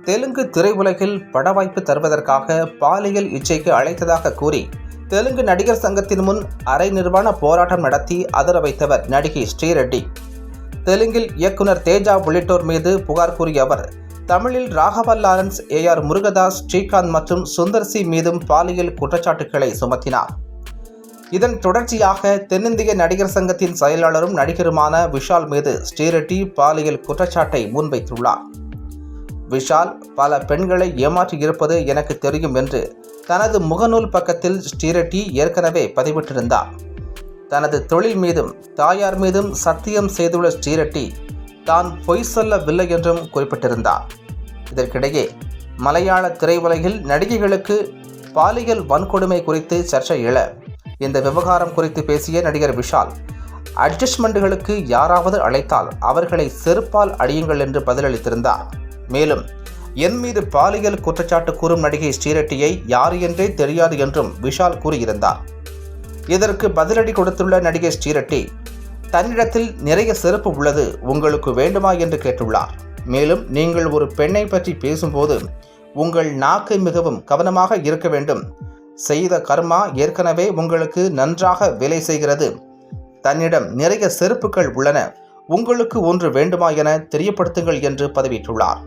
தெலுங்கு திரையுலகில் பட வாய்ப்பு தருவதற்காக பாலியல் இச்சைக்கு அழைத்ததாக கூறி தெலுங்கு நடிகர் சங்கத்தின் முன் அரை நிர்வாண போராட்டம் நடத்தி அதிர வைத்தவர் நடிகை ஸ்ரீரெட்டி. தெலுங்கில் இயக்குனர் தேஜா உள்ளிட்டோர் மீது புகார் கூறிய அவர், தமிழில் ராகவா லாரன்ஸ், ஏஆர் முருகதாஸ், ஸ்ரீகாந்த் மற்றும் சுந்தர் சி மீதும் பாலியல் குற்றச்சாட்டுகளை சுமத்தினார். இதன் தொடர்ச்சியாக தென்னிந்திய நடிகர் சங்கத்தின் செயலாளரும் நடிகருமான விஷால் மீது ஸ்ரீரெட்டி பாலியல் குற்றச்சாட்டை முன்வைத்துள்ளார். விஷால் பல பெண்களை ஏமாற்றியிருப்பது எனக்கு தெரியும் என்று தனது முகநூல் பக்கத்தில் ஸ்ரீரெட்டி ஏற்கனவே பதிவிட்டிருந்தார். தனது தொழில் மீதும் தாயார் மீதும் சத்தியம் செய்துள்ள ஸ்ரீரெட்டி தான் பொய் சொல்லவில்லை என்றும் குறிப்பிட்டிருந்தார். இதற்கிடையே மலையாள திரையுலகில் நடிகைகளுக்கு பாலியல் வன்கொடுமை குறித்து சர்ச்சை எழ இந்த விவகாரம் குறித்து பேசிய நடிகர் விஷால், அட்ஜஸ்ட்மெண்ட்டுகளுக்கு யாராவது அழைத்தால் அவர்களை செருப்பால் அடியுங்கள் என்று பதிலளித்திருந்தார். மேலும், என் மீது பாலியல் குற்றச்சாட்டு கூறும் நடிகை ஸ்ரீரெட்டியை யார் என்றே தெரியாது என்றும் விஷால் கூறியிருந்தார். இதற்கு பதிலடி கொடுத்துள்ள நடிகை ஸ்ரீரெட்டி, தன்னிடத்தில் நிறைய செருப்பு உள்ளது, உங்களுக்கு வேண்டுமா என்று கேட்டுள்ளார். மேலும், நீங்கள் ஒரு பெண்ணை பற்றி பேசும்போது உங்கள் நாக்கு மிகவும் கவனமாக இருக்க வேண்டும். செய்த கர்மா ஏற்கனவே உங்களுக்கு நன்றாக வேலை செய்கிறது. தன்னிடம் நிறைய செருப்புகள் உள்ளன, உங்களுக்கு ஒன்று வேண்டுமா என தெரியப்படுத்துங்கள் என்று பதிவிட்டுள்ளார்.